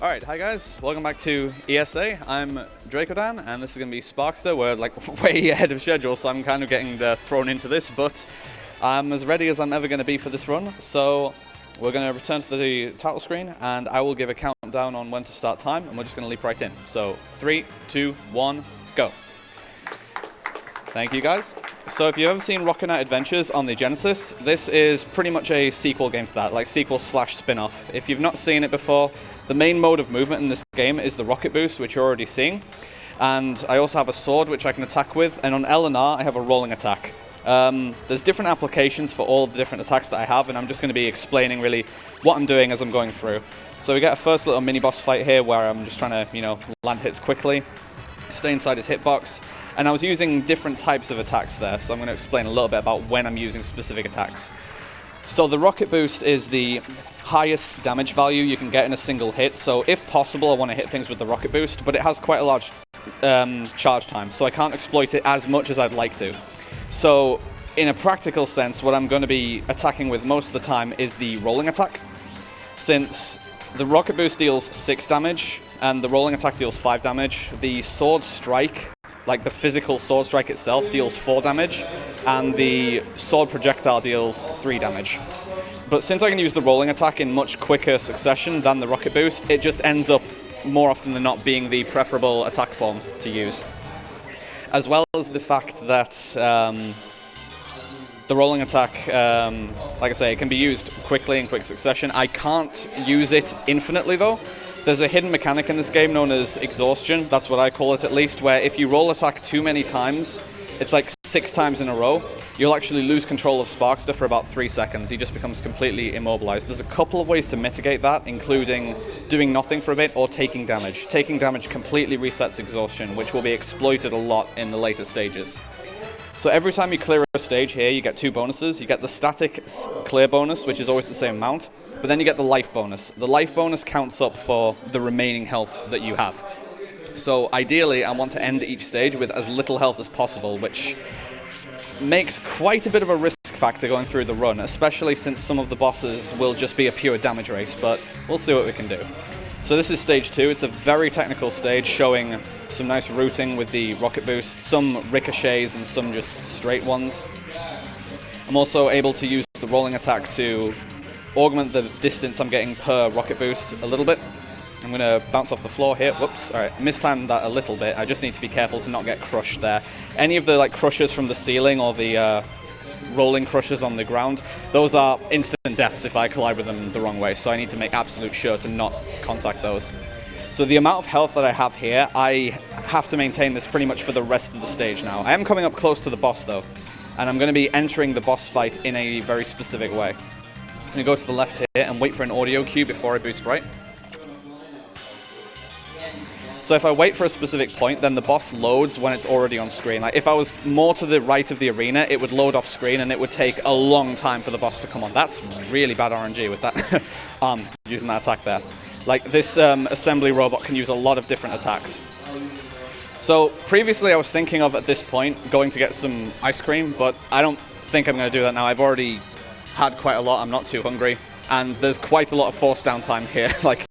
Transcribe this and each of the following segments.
Alright, hi guys, welcome back to ESA. I'm Drakodan, and this is going to be Sparkster. We're like way ahead of schedule, so I'm kind of getting thrown into this, but I'm as ready as I'm ever going to be for this run. So we're going to return to the title screen, and I will give a countdown on when to start time, and we're just going to leap right in. So 3, 2, 1, go. Thank you guys. So if you've ever seen Rocket Knight Adventures on the Genesis, this is pretty much a sequel game to that, like sequel slash spin-off. If you've not seen it before, the main mode of movement in this game is the rocket boost, which you're already seeing. And I also have a sword, which I can attack with, and on L and R, I have a rolling attack. There's different applications for all of the different attacks that I have, and I'm just going to be explaining really what I'm doing as I'm going through. So we get a first little mini-boss fight here, where I'm just trying to, land hits quickly, stay inside his hitbox. And I was using different types of attacks there, so I'm going to explain a little bit about when I'm using specific attacks. So the rocket boost is the highest damage value you can get in a single hit, so if possible I want to hit things with the rocket boost, but it has quite a large charge time, so I can't exploit it as much as I'd like to. So in a practical sense, what I'm going to be attacking with most of the time is the rolling attack. Since the rocket boost deals 6 damage, and the rolling attack deals 5 damage, the sword strike, like the physical sword strike itself, deals 4 damage, and the sword projectile deals 3 damage. But since I can use the rolling attack in much quicker succession than the rocket boost, it just ends up more often than not being the preferable attack form to use. As well as the fact that the rolling attack, like I say, it can be used quickly in quick succession. I can't use it infinitely though. There's a hidden mechanic in this game known as exhaustion, that's what I call it at least, where if you roll attack too many times, it's like 6 times in a row, you'll actually lose control of Sparkster for about 3 seconds. He just becomes completely immobilized. There's a couple of ways to mitigate that, including doing nothing for a bit or taking damage. Taking damage completely resets exhaustion, which will be exploited a lot in the later stages. So every time you clear a stage here, you get 2 bonuses. You get the static clear bonus, which is always the same amount, but then you get the life bonus. The life bonus counts up for the remaining health that you have. So ideally, I want to end each stage with as little health as possible, which makes quite a bit of a risk factor going through the run, especially since some of the bosses will just be a pure damage race, but we'll see what we can do. So this is stage 2. It's a very technical stage showing some nice routing with the rocket boost, some ricochets and some just straight ones. I'm also able to use the rolling attack to augment the distance I'm getting per rocket boost a little bit. I'm going to bounce off the floor here. Whoops, alright, mistimed that a little bit. I just need to be careful to not get crushed there. Any of the crushes from the ceiling or the rolling crushes on the ground, those are instant deaths if I collide with them the wrong way, so I need to make absolute sure to not contact those. So the amount of health that I have here, I have to maintain this pretty much for the rest of the stage now. I am coming up close to the boss though, and I'm going to be entering the boss fight in a very specific way. I'm going to go to the left here and wait for an audio cue before I boost right. So if I wait for a specific point, then the boss loads when it's already on screen. Like if I was more to the right of the arena, it would load off screen and it would take a long time for the boss to come on. That's really bad RNG with that using that attack there. Like this assembly robot can use a lot of different attacks. So previously I was thinking of, at this point, going to get some ice cream, but I don't think I'm going to do that now. I've already had quite a lot, I'm not too hungry, and there's quite a lot of forced downtime here. Like,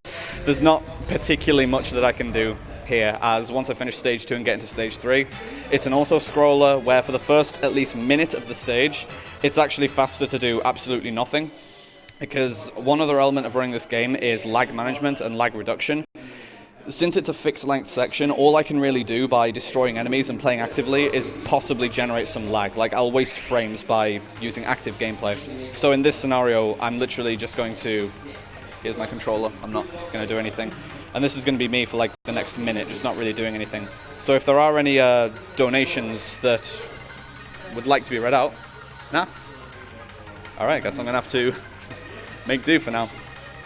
there's not particularly much that I can do here, as once I finish stage 2 and get into stage 3, it's an auto-scroller where for the first at least minute of the stage, it's actually faster to do absolutely nothing, because one other element of running this game is lag management and lag reduction. Since it's a fixed length section, all I can really do by destroying enemies and playing actively is possibly generate some lag. Like, I'll waste frames by using active gameplay. So in this scenario, I'm literally just going to... Here's my controller, I'm not going to do anything. And this is going to be me for like the next minute, just not really doing anything. So if there are any donations that would like to be read out... Nah? Alright, I guess I'm going to have to make do for now.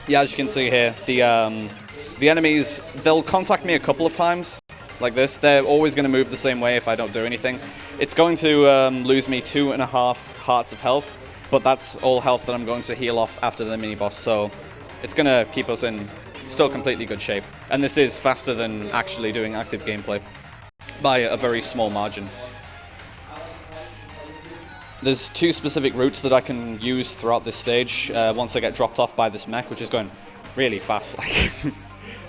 Yeah, as you can see here, the enemies, they'll contact me a couple of times, like this. They're always going to move the same way if I don't do anything. It's going to lose me 2.5 hearts of health, but that's all health that I'm going to heal off after the mini-boss, so it's going to keep us in still completely good shape. And this is faster than actually doing active gameplay, by a very small margin. There's 2 specific routes that I can use throughout this stage once I get dropped off by this mech, which is going really fast.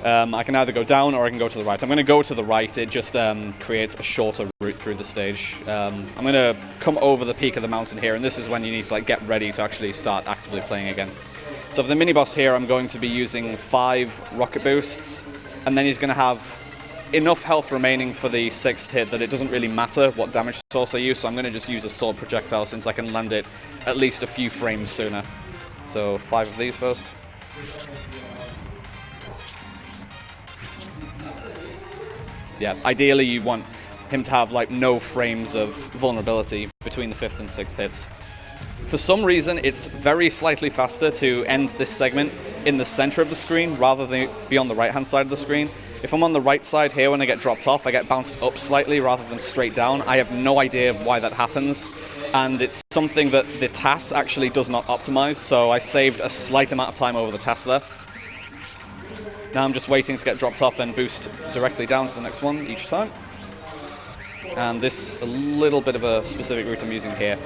I can either go down or I can go to the right. I'm going to go to the right. It just creates a shorter route through the stage. I'm going to come over the peak of the mountain here, and this is when you need to like get ready to actually start actively playing again. So for the mini-boss here, I'm going to be using 5 rocket boosts, and then he's going to have enough health remaining for the 6th hit that it doesn't really matter what damage source I use, so I'm going to just use a sword projectile since I can land it at least a few frames sooner. So 5 of these first. Yeah, ideally you want him to have like no frames of vulnerability between the 5th and 6th hits. For some reason, it's very slightly faster to end this segment in the center of the screen rather than be on the right-hand side of the screen. If I'm on the right side here when I get dropped off, I get bounced up slightly rather than straight down. I have no idea why that happens, and it's something that the TAS actually does not optimize, so I saved a slight amount of time over the TAS there. Now I'm just waiting to get dropped off and boost directly down to the next one each time. And this a little bit of a specific route I'm using here.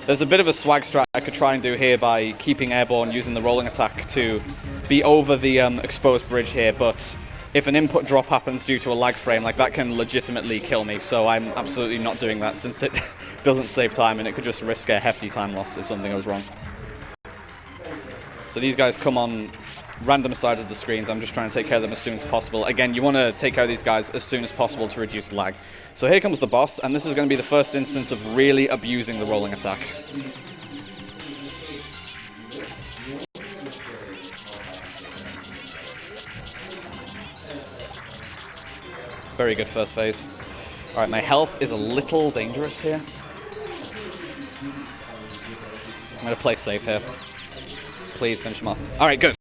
There's a bit of a swag strat I could try and do here by keeping airborne, using the rolling attack to be over the exposed bridge here, but if an input drop happens due to a lag frame, like that can legitimately kill me, so I'm absolutely not doing that since it doesn't save time and it could just risk a hefty time loss if something goes wrong. So these guys come on random sides of the screens. I'm just trying to take care of them as soon as possible. Again, you want to take care of these guys as soon as possible to reduce lag. So here comes the boss, and this is going to be the first instance of really abusing the rolling attack. Very good first phase. Alright, my health is a little dangerous here. I'm going to play safe here. Please finish him off. Alright, good.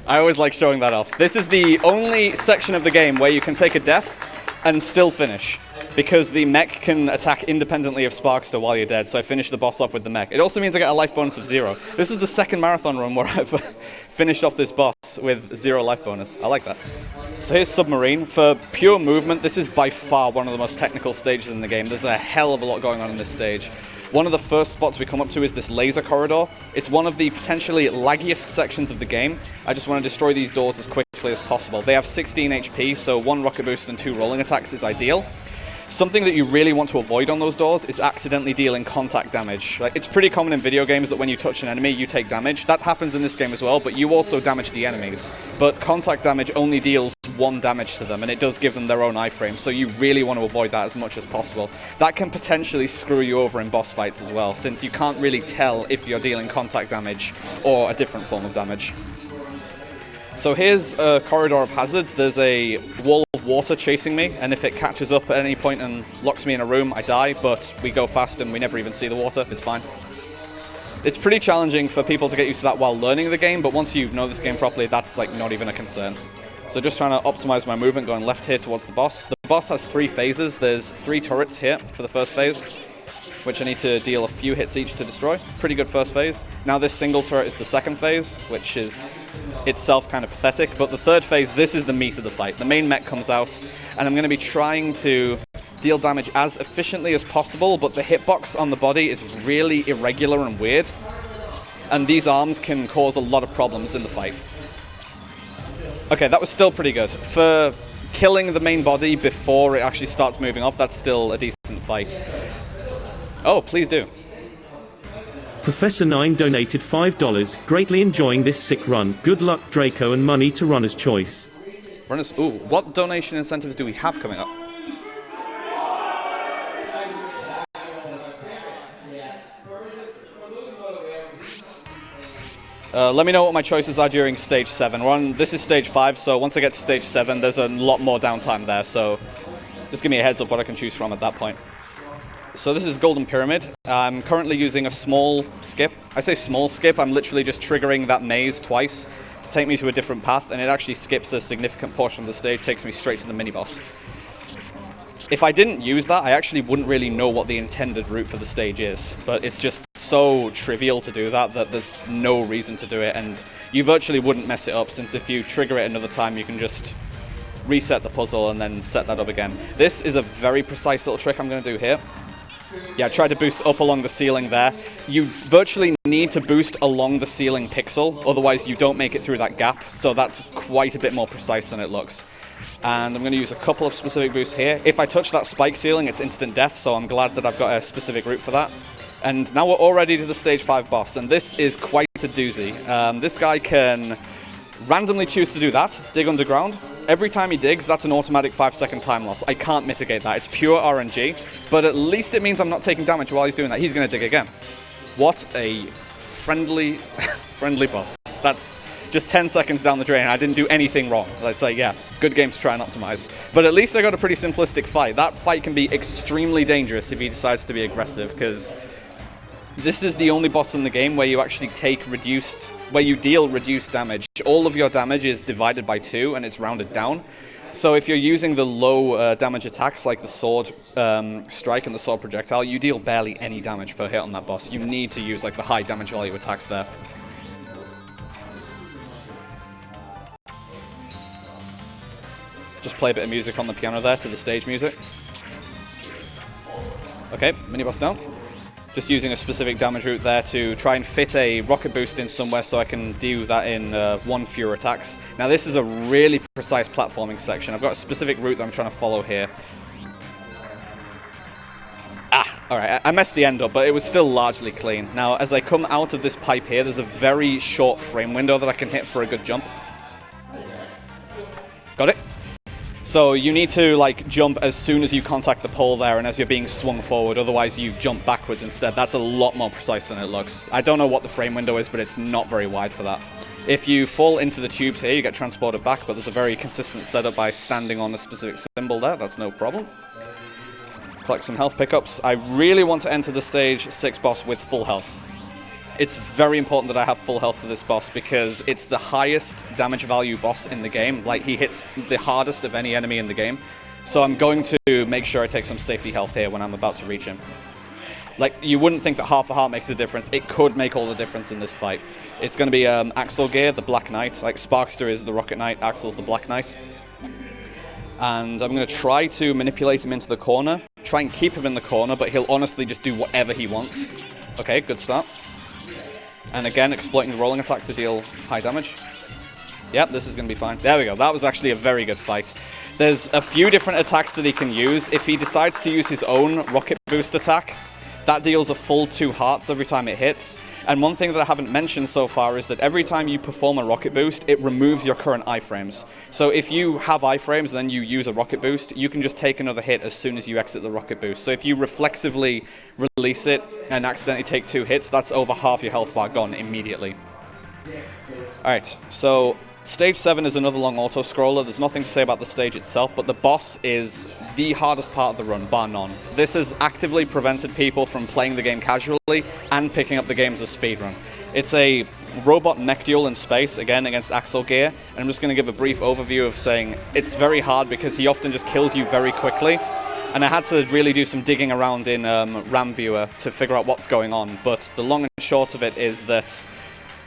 I always like showing that off. This is the only section of the game where you can take a death and still finish, because the mech can attack independently of Sparkster while you're dead, so I finished the boss off with the mech. It also means I get a life bonus of 0. This is the second marathon run where I've finished off this boss with 0 life bonus. I like that. So here's Submarine. For pure movement, this is by far one of the most technical stages in the game. There's a hell of a lot going on in this stage. One of the first spots we come up to is this laser corridor. It's one of the potentially laggiest sections of the game. I just want to destroy these doors as quickly as possible. They have 16 HP, so 1 rocket boost and 2 rolling attacks is ideal. Something that you really want to avoid on those doors is accidentally dealing contact damage. Like, it's pretty common in video games that when you touch an enemy, you take damage. That happens in this game as well, but you also damage the enemies. But contact damage only deals 1 damage to them, and it does give them their own iframe, so you really want to avoid that as much as possible. That can potentially screw you over in boss fights as well, since you can't really tell if you're dealing contact damage or a different form of damage. So here's a corridor of hazards. There's a wall of water chasing me, and if it catches up at any point and locks me in a room, I die, but we go fast and we never even see the water. It's fine. It's pretty challenging for people to get used to that while learning the game, but once you know this game properly, that's like not even a concern. So just trying to optimize my movement, going left here towards the boss. The boss has 3 phases. There's 3 turrets here for the first phase, which I need to deal a few hits each to destroy. Pretty good first phase. Now this single turret is the second phase, which is itself kind of pathetic, but the third phase, this is the meat of the fight. The main mech comes out, and I'm going to be trying to deal damage as efficiently as possible, but the hitbox on the body is really irregular and weird, and these arms can cause a lot of problems in the fight. Okay, that was still pretty good. For killing the main body before it actually starts moving off, that's still a decent fight. Oh, please do. Professor 9 donated $5. Greatly enjoying this sick run. Good luck, Draco, and money to runner's choice. Runners. Ooh, what donation incentives do we have coming up? Let me know what my choices are during stage 7. This is stage 5, so once I get to stage 7, there's a lot more downtime there, so just give me a heads up what I can choose from at that point. So this is Golden Pyramid. I'm currently using a small skip. I say small skip, I'm literally just triggering that maze twice to take me to a different path, and it actually skips a significant portion of the stage, takes me straight to the mini-boss. If I didn't use that, I actually wouldn't really know what the intended route for the stage is, but it's just so trivial to do that there's no reason to do it, and you virtually wouldn't mess it up, since if you trigger it another time, you can just reset the puzzle and then set that up again. This is a very precise little trick I'm going to do here. Yeah, try to boost up along the ceiling there. You virtually need to boost along the ceiling pixel, otherwise you don't make it through that gap, so that's quite a bit more precise than it looks. And I'm going to use a couple of specific boosts here. If I touch that spike ceiling, it's instant death, so I'm glad that I've got a specific route for that. And now we're already to the stage 5 boss, and this is quite a doozy. This guy can randomly choose to do that, dig underground. Every time he digs, that's an automatic 5-second time loss. I can't mitigate that. It's pure RNG, but at least it means I'm not taking damage while he's doing that. He's going to dig again. What a friendly, friendly boss. That's just 10 seconds down the drain. I didn't do anything wrong. Let's say, yeah, good game to try and optimize. But at least I got a pretty simplistic fight. That fight can be extremely dangerous if he decides to be aggressive, because this is the only boss in the game where you actually where you deal reduced damage. All of your damage is divided by 2 and it's rounded down. So if you're using the low damage attacks like the sword strike and the sword projectile, you deal barely any damage per hit on that boss. You need to use like the high damage value attacks there. Just play a bit of music on the piano there to the stage music. Okay, mini boss down. Just using a specific damage route there to try and fit a rocket boost in somewhere so I can do that in one fewer attacks. Now this is a really precise platforming section. I've got a specific route that I'm trying to follow here. Alright, I messed the end up, but it was still largely clean. Now as I come out of this pipe here, there's a very short frame window that I can hit for a good jump. Got it? So you need to like jump as soon as you contact the pole there and as you're being swung forward, otherwise you jump backwards instead. That's a lot more precise than it looks. I don't know what the frame window is, but it's not very wide for that. If you fall into the tubes here, you get transported back, but there's a very consistent setup by standing on a specific symbol there. That's no problem. Collect some health pickups. I really want to enter the stage 6 boss with full health. It's very important that I have full health for this boss because it's the highest damage value boss in the game. Like, he hits the hardest of any enemy in the game. So I'm going to make sure I take some safety health here when I'm about to reach him. Like, you wouldn't think that half a heart makes a difference. It could make all the difference in this fight. It's going to be Axel Gear, the Black Knight. Like, Sparkster is the Rocket Knight, Axel's the Black Knight. And I'm going to try to manipulate him into the corner. Try and keep him in the corner, but he'll honestly just do whatever he wants. Okay, good start. And again, exploiting the rolling attack to deal high damage. Yep, this is going to be fine. There we go. That was actually a very good fight. There's a few different attacks that he can use. If he decides to use his own rocket boost attack, that deals a full 2 hearts every time it hits. And one thing that I haven't mentioned so far is that every time you perform a rocket boost, it removes your current iframes. So if you have iframes and then you use a rocket boost, you can just take another hit as soon as you exit the rocket boost. So if you reflexively release it and accidentally take 2 hits, that's over half your health bar gone immediately. Alright, so Stage 7 is another long auto-scroller. There's nothing to say about the stage itself, but the boss is the hardest part of the run, bar none. This has actively prevented people from playing the game casually and picking up the game as a speedrun. It's a robot mech duel in space, again, against Axel Gear, and I'm just going to give a brief overview of saying it's very hard because he often just kills you very quickly, and I had to really do some digging around in RAM Viewer to figure out what's going on, but the long and short of it is that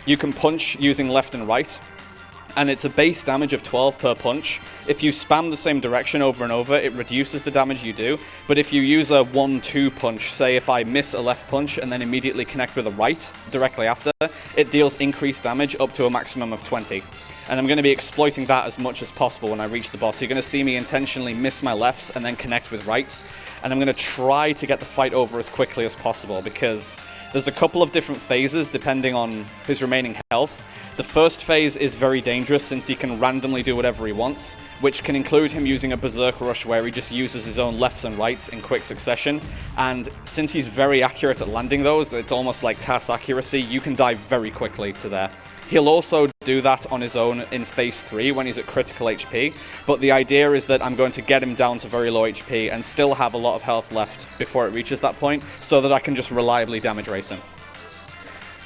you can punch using left and right, and it's a base damage of 12 per punch. If you spam the same direction over and over, it reduces the damage you do. But if you use a 1-2 punch, say if I miss a left punch and then immediately connect with a right directly after, it deals increased damage up to a maximum of 20. And I'm going to be exploiting that as much as possible when I reach the boss. You're going to see me intentionally miss my lefts and then connect with rights. And I'm going to try to get the fight over as quickly as possible because there's a couple of different phases depending on his remaining health. The first phase is very dangerous since he can randomly do whatever he wants, which can include him using a berserk rush where he just uses his own lefts and rights in quick succession. And since he's very accurate at landing those, it's almost like TAS accuracy, you can die very quickly to there. He'll also do that on his own in phase 3 when he's at critical HP, but the idea is that I'm going to get him down to very low HP and still have a lot of health left before it reaches that point, so that I can just reliably damage race him.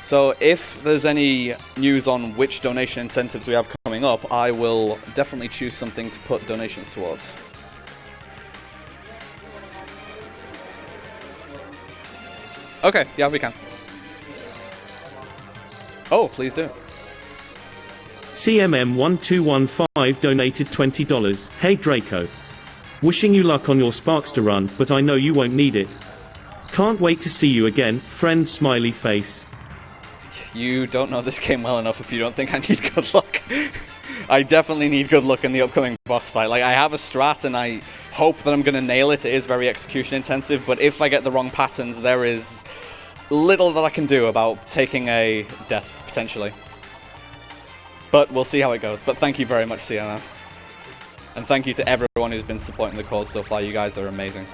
So if there's any news on which donation incentives we have coming up, I will definitely choose something to put donations towards. Okay, yeah, we can. Oh, please do. CMM1215 donated $20. Hey Draco. Wishing you luck on your Sparkster run, but I know you won't need it. Can't wait to see you again, friend smiley face. You don't know this game well enough if you don't think I need good luck. I definitely need good luck in the upcoming boss fight. Like, I have a strat and I hope that I'm going to nail it. It is very execution intensive, but if I get the wrong patterns, there is little that I can do about taking a death, potentially. But we'll see how it goes. But thank you very much, Sienna. And thank you to everyone who's been supporting the cause so far. You guys are amazing.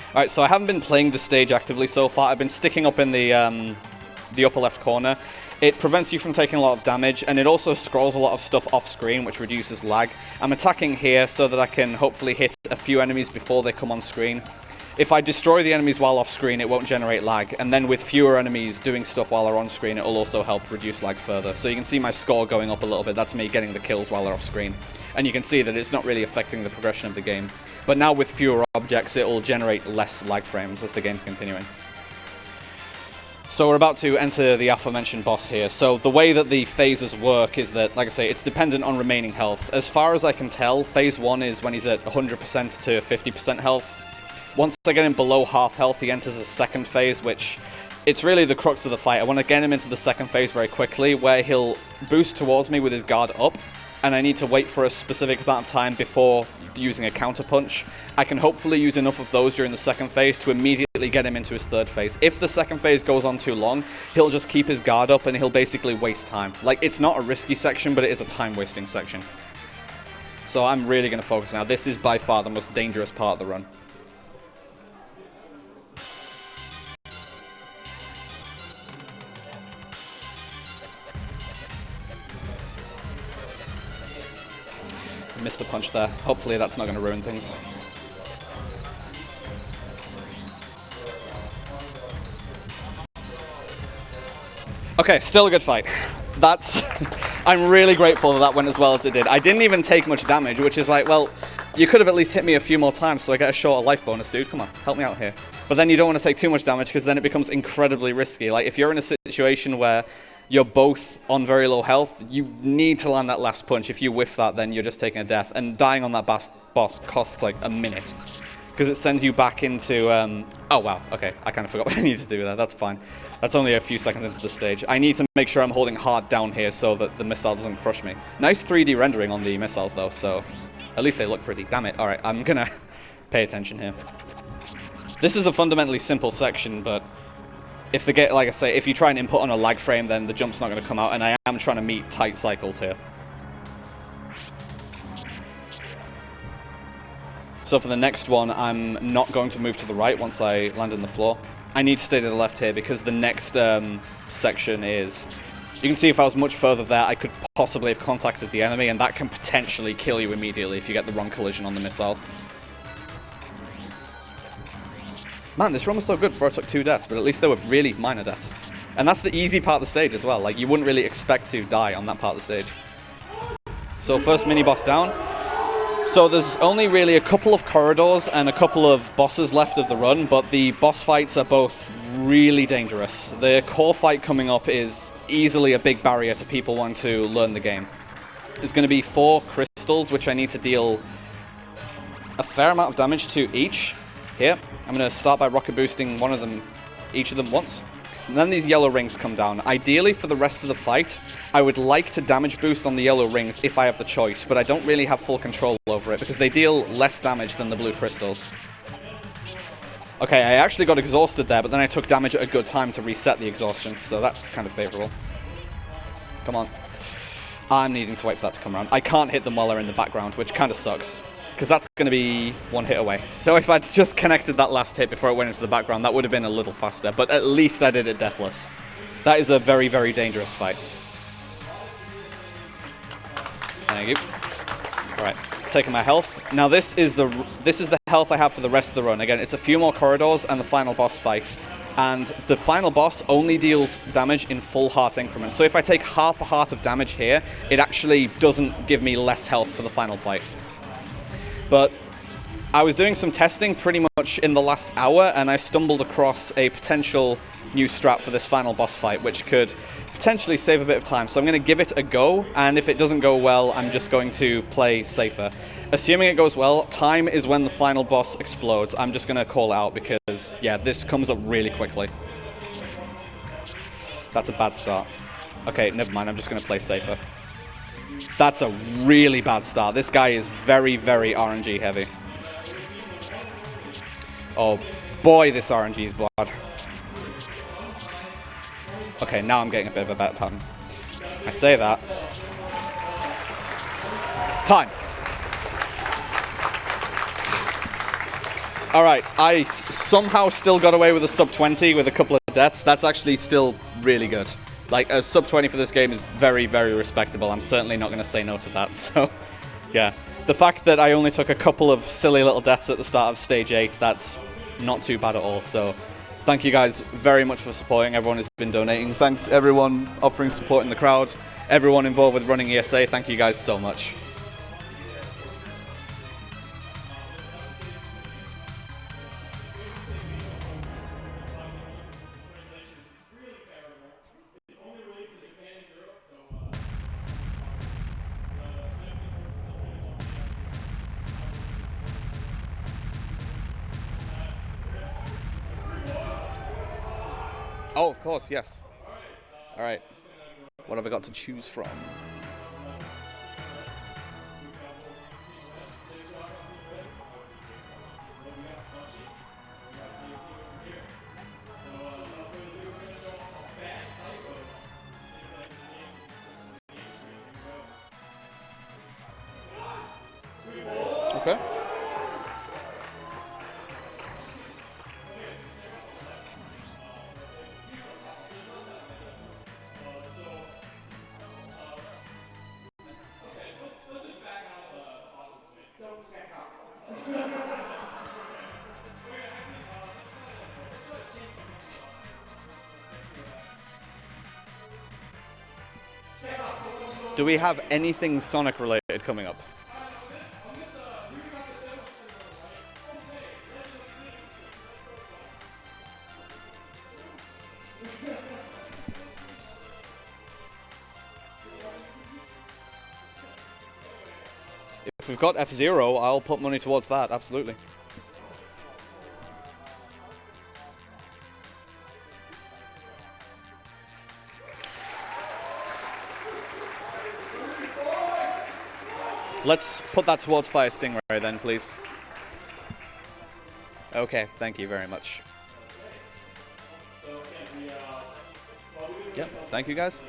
Alright, so I haven't been playing the stage actively so far. I've been sticking up in the upper left corner. It prevents you from taking a lot of damage, and it also scrolls a lot of stuff off screen, which reduces lag. I'm attacking here so that I can hopefully hit a few enemies before they come on screen. If I destroy the enemies while off screen, it won't generate lag, and then with fewer enemies doing stuff while they're on screen, it will also help reduce lag further. So you can see my score going up a little bit. That's me getting the kills while they're off screen. And you can see that it's not really affecting the progression of the game. But now with fewer objects, it will generate less lag frames as the game's continuing. So we're about to enter the aforementioned boss here. So the way that the phases work is that, like I say, it's dependent on remaining health. As far as I can tell, phase 1 is when he's at 100% to 50% health. Once I get him below half health, he enters a second phase, which it's really the crux of the fight. I want to get him into the second phase very quickly, where he'll boost towards me with his guard up, and I need to wait for a specific amount of time before using a counter punch. I can hopefully use enough of those during the second phase to immediately get him into his third phase. If the second phase goes on too long, he'll just keep his guard up and he'll basically waste time. Like, it's not a risky section, but it is a time-wasting section. So I'm really going to focus now. This is by far the most dangerous part of the run. Missed a punch there. Hopefully that's not going to ruin things. Okay, still a good fight. That's... I'm really grateful that that went as well as it did. I didn't even take much damage, which is like, well, you could have at least hit me a few more times so I get a shorter life bonus, dude. Come on, help me out here. But then you don't want to take too much damage because then it becomes incredibly risky. Like, if you're in a situation where you're both on very low health, you need to land that last punch. If you whiff that, then you're just taking a death. And dying on that boss costs like a minute. Because it sends you back into... oh, wow. Okay, I kind of forgot what I need to do there. That's fine. That's only a few seconds into the stage. I need to make sure I'm holding hard down here so that the missile doesn't crush me. Nice 3D rendering on the missiles, though, so at least they look pretty. Damn it. All right, I'm going to pay attention here. This is a fundamentally simple section, but... like I say, if you try and input on a lag frame, then the jump's not going to come out, and I am trying to meet tight cycles here. So for the next one, I'm not going to move to the right once I land on the floor. I need to stay to the left here because the next section is... You can see if I was much further there, I could possibly have contacted the enemy, and that can potentially kill you immediately if you get the wrong collision on the missile. Man, this run was so good before I took 2 deaths, but at least they were really minor deaths. And that's the easy part of the stage as well. Like, you wouldn't really expect to die on that part of the stage. So first mini-boss down. So there's only really a couple of corridors and a couple of bosses left of the run, but the boss fights are both really dangerous. The core fight coming up is easily a big barrier to people wanting to learn the game. There's going to be 4 crystals, which I need to deal a fair amount of damage to each. Here, I'm going to start by rocket boosting each of them once. And then these yellow rings come down. Ideally, for the rest of the fight, I would like to damage boost on the yellow rings if I have the choice, but I don't really have full control over it because they deal less damage than the blue crystals. Okay, I actually got exhausted there, but then I took damage at a good time to reset the exhaustion, so that's kind of favorable. Come on. I'm needing to wait for that to come around. I can't hit them while they're in the background, which kind of sucks, because that's going to be 1 hit away. So if I'd just connected that last hit before it went into the background, that would have been a little faster, but at least I did it deathless. That is a very, very dangerous fight. Thank you. Alright, taking my health. Now this is the health I have for the rest of the run. Again, it's a few more corridors and the final boss fight. And the final boss only deals damage in full heart increments. So if I take half a heart of damage here, it actually doesn't give me less health for the final fight. But I was doing some testing pretty much in the last hour, and I stumbled across a potential new strat for this final boss fight, which could potentially save a bit of time. So I'm going to give it a go, and if it doesn't go well, I'm just going to play safer. Assuming it goes well, time is when the final boss explodes. I'm just going to call out because, yeah, this comes up really quickly. That's a bad start. Okay, never mind. I'm just going to play safer. That's a really bad start. This guy is very, very RNG heavy. Oh boy, this RNG is bad. Okay, now I'm getting a bit of a better pattern. I say that. Time. Alright, I somehow still got away with a sub 20 with a couple of deaths. That's actually still really good. Like, a sub 20 for this game is very, very respectable. I'm certainly not going to say no to that. So, yeah. The fact that I only took a couple of silly little deaths at the start of Stage 8, that's not too bad at all. So, thank you guys very much for supporting. Everyone who's been donating. Thanks everyone offering support in the crowd. Everyone involved with running ESA, thank you guys so much. Oh, of course, yes. All right. What have I got to choose from? Okay. Do we have anything Sonic related coming up? If we've got F-Zero, I'll put money towards that, absolutely. Let's put that towards Fire Stingray then, please. Okay, thank you very much. Yep, thank you guys.